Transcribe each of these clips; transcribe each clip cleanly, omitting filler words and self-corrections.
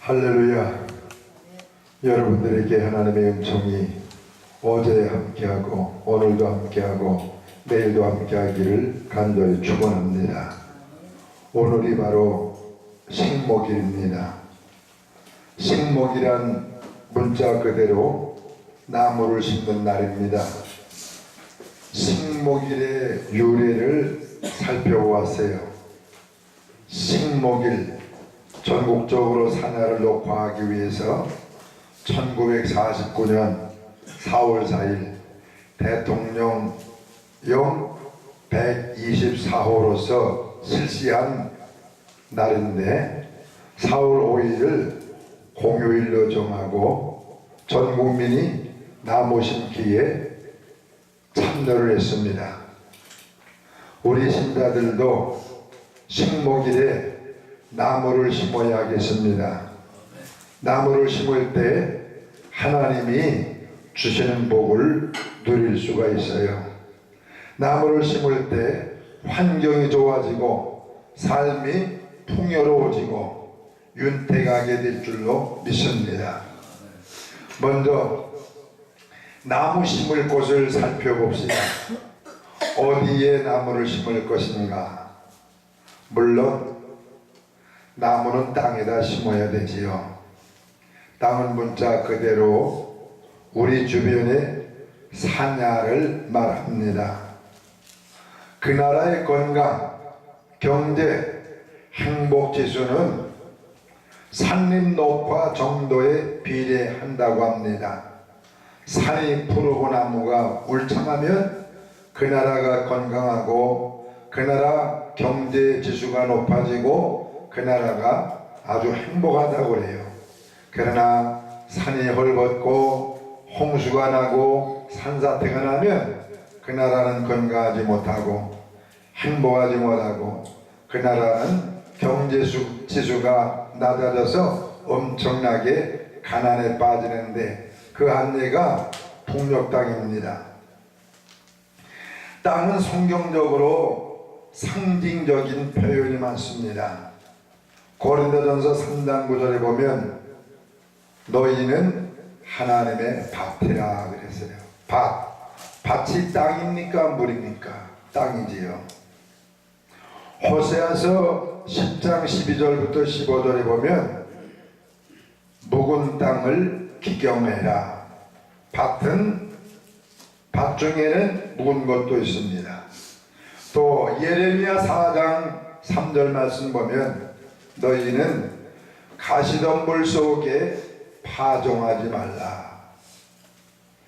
할렐루야. 여러분들에게 하나님의 음성이 어제 함께하고 오늘도 함께하고 내일도 함께하기를 간절히 축원합니다. 오늘이 바로 식목일입니다. 식목이란 문자 그대로 나무를 심는 날입니다. 식목일의 유래를 살펴보았어요. 식목일, 전국적으로 산야를 녹화하기 위해서 1949년 4월 4일 대통령령 124호로서 실시한 날인데 4월 5일을 공휴일로 정하고 전 국민이 나무 심기에 참여를 했습니다. 우리 신자들도 식목일에 나무를 심어야겠습니다. 나무를 심을 때 하나님이 주시는 복을 누릴 수가 있어요. 나무를 심을 때 환경이 좋아지고 삶이 풍요로워지고 윤택하게 될 줄로 믿습니다. 먼저 나무 심을 곳을 살펴봅시다. 어디에 나무를 심을 것인가? 물론 나무는 땅에다 심어야 되지요. 땅은 문자 그대로 우리 주변의 산야를 말합니다. 그 나라의 건강, 경제, 행복 지수는 산림 높아 정도에 비례한다고 합니다. 산이 푸르고 나무가 울창하면 그 나라가 건강하고 그 나라 경제 지수가 높아지고 그 나라가 아주 행복하다고 그래요. 그러나 산이 헐벗고 홍수가 나고 산사태가 나면 그 나라는 건강하지 못하고 행복하지 못하고 그 나라는 경제 지수가 낮아져서 엄청나게 가난에 빠지는데 그 안내가 북녘 땅입니다. 땅은 성경적으로 상징적인 표현이 많습니다. 고린도전서 3장 9절에 보면 너희는 하나님의 밭이라 그랬어요. 밭이 땅입니까 물입니까? 땅이지요. 호세아서 10장 12절부터 15절에 보면 묵은 땅을 기경해라. 밭 중에는 묵은 것도 있습니다. 또 예레미야 4장 3절 말씀 보면 너희는 가시던 물 속에 파종하지 말라.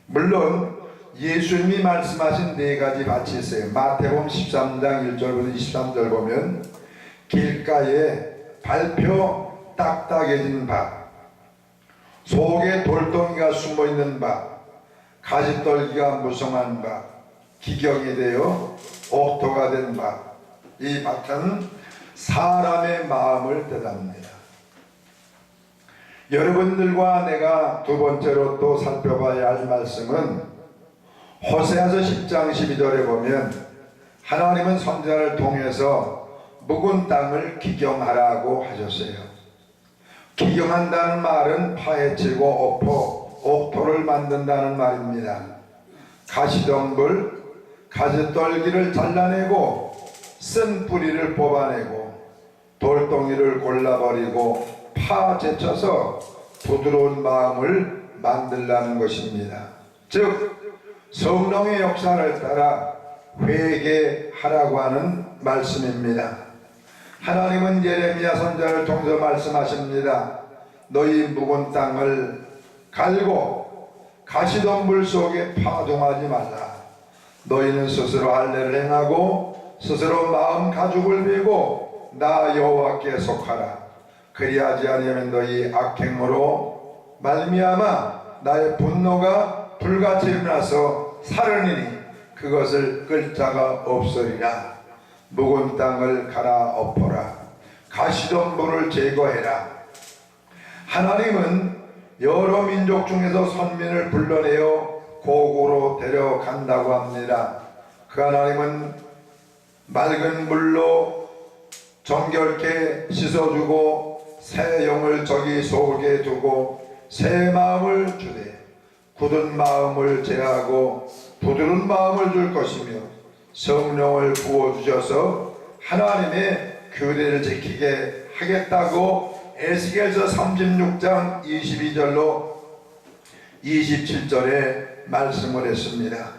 물론 예수님이 말씀하신 네 가지 밭이 있어요. 마태복음 13장 1절부터 23절 보면 길가에 밟혀 딱딱해진 밭, 속에 돌덩이가 숨어있는 밭, 가시떨기가 무성한 밭, 기경이 되어 옥토가 된 밭, 이 밭은 사람의 마음을 뜻합니다. 여러분들과 내가 두 번째로 또 살펴봐야 할 말씀은 호세아서 10장 12절에 보면 하나님은 선지자를 통해서 묵은 땅을 기경하라고 하셨어요. 기경한다는 말은 파헤치고 옥토를 만든다는 말입니다. 가시덤불, 가시떨기를 잘라내고 쓴 뿌리를 뽑아내고 돌덩이를 골라버리고 파제쳐서 부드러운 마음을 만들라는 것입니다. 즉 성령의 역사를 따라 회개하라고 하는 말씀입니다. 하나님은 예레미야 선지자를 통해서 말씀하십니다. 너희 묵은 땅을 갈고 가시덤불 속에 파종하지 말라. 너희는 스스로 할례를 행하고 스스로 마음 가죽을 베고 나 여호와께 속하라. 그리하지 아니하면 너희 악행으로 말미암아 나의 분노가 불같이 일어나서 사르니니 그것을 끌 자가 없으리라. 묵은 땅을 갈아엎어라. 가시덤불을 제거해라. 하나님은 여러 민족 중에서 선민을 불러내어 고국으로 데려간다고 합니다. 그 하나님은 맑은 물로 정결케 씻어주고 새 영을 저기 속에 두고 새 마음을 주되 굳은 마음을 제하고 부드러운 마음을 줄 것이며 성령을 부어주셔서 하나님의 규례를 지키게 하겠다고 에스겔서 36장 22절로 27절에 말씀을 했습니다.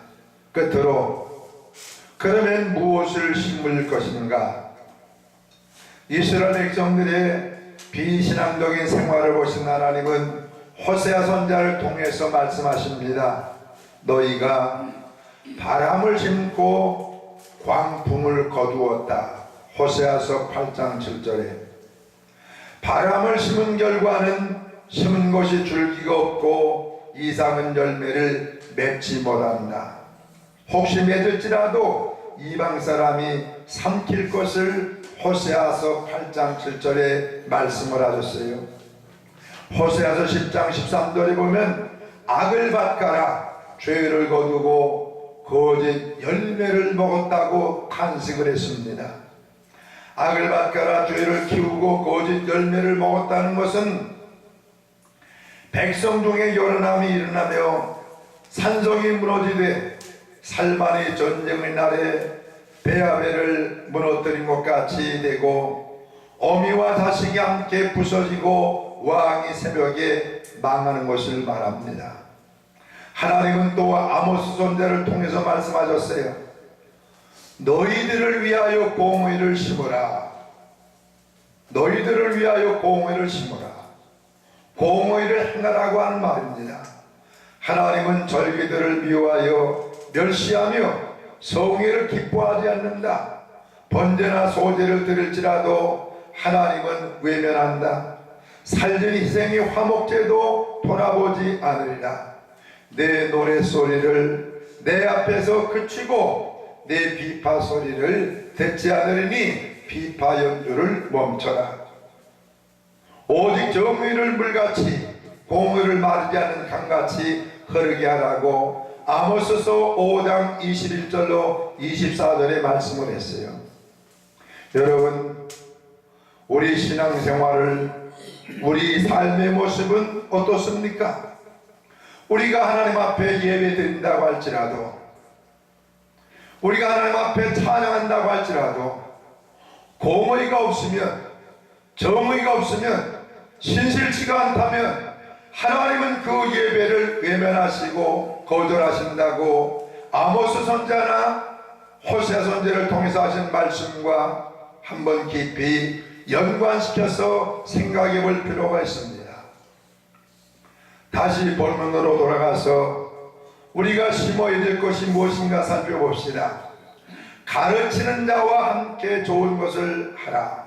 끝으로 그러면 무엇을 심을 것인가? 이스라엘 백성들의 비신앙적인 생활을 보신 하나님은 호세아 선지자를 통해서 말씀하십니다. 너희가 바람을 심고 광풍을 거두었다. 호세아서 8장 7절에 바람을 심은 결과는 심은 것이 줄기가 없고 이상은 열매를 맺지 못한다. 혹시 맺을지라도 이방 사람이 삼킬 것을 호세아서 8장 7절에 말씀을 하셨어요. 호세아서 10장 13절에 보면 악을 밭가라 죄를 거두고 거짓 열매를 먹었다고 탄식을 했습니다. 악을 밭가라 죄를 키우고 거짓 열매를 먹었다는 것은 백성 중에 요란함이 일어나며 산성이 무너지되 살만의 전쟁의 날에 베아벨을 무너뜨린 것 같이 되고 어미와 자식이 함께 부서지고 왕이 새벽에 망하는 것을 말합니다. 하나님은 또 아모스 선지자를 통해서 말씀하셨어요. 너희들을 위하여 공의를 심으라. 너희들을 위하여 공의를 심으라. 공의를 행하라고 하는 말입니다. 하나님은 절기들을 미워하여 멸시하며 성회를 기뻐하지 않는다. 번제나 소제를 드릴지라도 하나님은 외면한다. 살진 희생이 화목제도 돌아보지 않으리라. 내 노래소리를 내 앞에서 그치고 내 비파 소리를 듣지 않으리니 비파 연주를 멈춰라. 오직 정의를 물같이 공의를 마르지 않는 강같이 흐르게 하라고 아모스서 5장 21절로 24절에 말씀을 했어요. 여러분, 우리 신앙생활을 우리 삶의 모습은 어떻습니까? 우리가 하나님 앞에 예배 드린다고 할지라도 우리가 하나님 앞에 찬양한다고 할지라도 공의가 없으면 정의가 없으면 신실치가 않다면 하나님은 그 예배를 외면하시고 거절하신다고 아모스 선지자나 호세아 선지자를 통해서 하신 말씀과 한번 깊이 연관시켜서 생각해 볼 필요가 있습니다. 다시 본문으로 돌아가서 우리가 심어야 될 것이 무엇인가 살펴봅시다. 가르치는 자와 함께 좋은 것을 하라.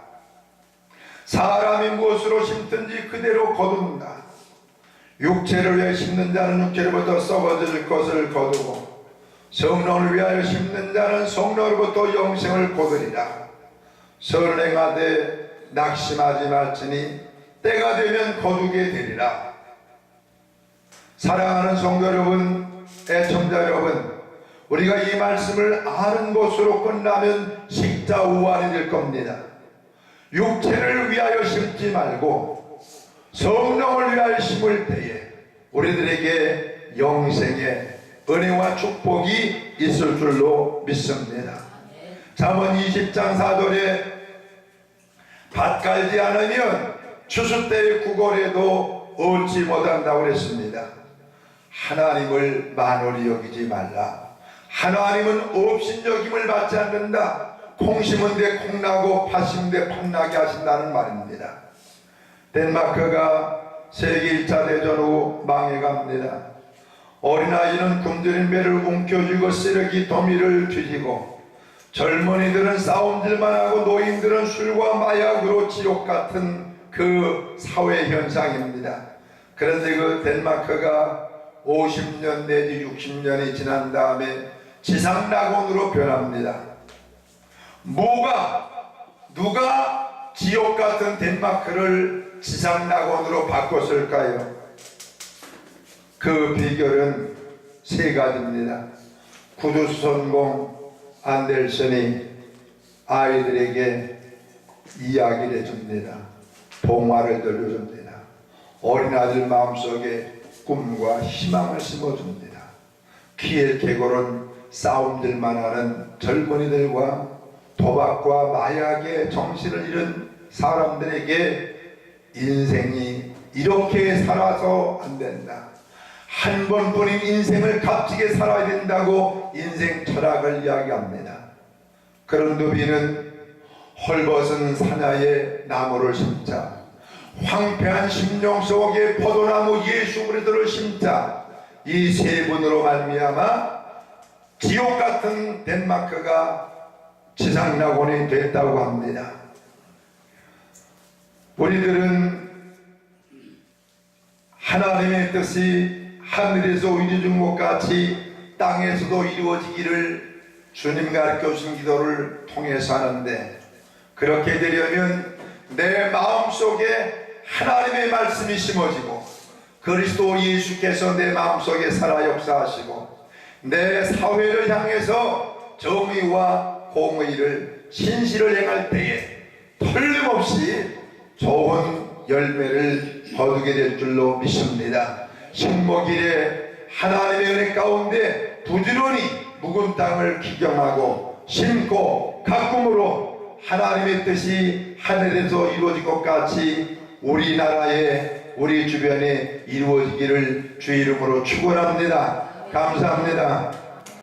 사람이 무엇으로 심든지 그대로 거둔다. 육체를 위해 심는 자는 육체로부터 썩어질 것을 거두고 성령을 위하여 심는 자는 성령으로부터 영생을 거두리라. 선행하되 낙심하지 말지니 때가 되면 거두게 되리라. 사랑하는 성도 여러분, 애청자 여러분, 우리가 이 말씀을 아는 것으로 끝나면 식자우환이 될 겁니다. 육체를 위하여 심지 말고 성령을 위하여 심을 때에 우리들에게 영생의 은혜와 축복이 있을 줄로 믿습니다. 잠언 20장 4절에 밭 갈지 않으면 추수 때의 구걸에도 얻지 못한다고 그랬습니다. 하나님을 만홀히 여기지 말라. 하나님은 업신여김을 받지 않는다. 콩 심은 데 콩나고 팥 심은 데 팥나게 하신다는 말입니다. 덴마크가 세계 1차 대전 후 망해갑니다. 어린아이는 굶주린 배를 움켜쥐고 쓰레기 더미를 뒤지고 젊은이들은 싸움질만 하고 노인들은 술과 마약으로 지옥 같은 그 사회 현상입니다. 그런데 그 덴마크가 50년 내지 60년이 지난 다음에 지상낙원으로 변합니다. 누가 지옥 같은 덴마크를 지상낙원으로 바꿨을까요? 그 비결은 세 가지입니다. 구두선공 안델슨이 아이들에게 이야기를 해줍니다. 동화를 들려줍니다. 어린아이들 마음속에 꿈과 희망을 심어줍니다. 귀의 계골은 싸움들만 하는 젊은이들과 도박과 마약에 정신을 잃은 사람들에게 인생이 이렇게 살아서 안 된다. 한 번뿐인 인생을 값지게 살아야 된다고 인생 철학을 이야기합니다. 그런 누비는 헐벗은 사냐에 나무를 심자, 황폐한 심령 속에 포도나무 예수 그리스도를 심자, 이 세 분으로 말미암아 지옥 같은 덴마크가 지상낙원이 됐다고 합니다. 우리들은 하나님의 뜻이 하늘에서 이루어진 것 같이 땅에서도 이루어지기를 주님 가르쳐 주신 기도를 통해서 하는데, 그렇게 되려면 내 마음속에 하나님의 말씀이 심어지고 그리스도 예수께서 내 마음속에 살아 역사하시고 내 사회를 향해서 정의와 공의를 신실을 행할 때에 틀림없이 좋은 열매를 거두게 될 줄로 믿습니다. 식목일에 하나님의 은혜 가운데 부지런히 묵은 땅을 기경하고 심고 가꿈으로 하나님의 뜻이 하늘에서 이루어질 것 같이 우리나라에 우리 주변에 이루어지기를 주 이름으로 축원합니다. 감사합니다.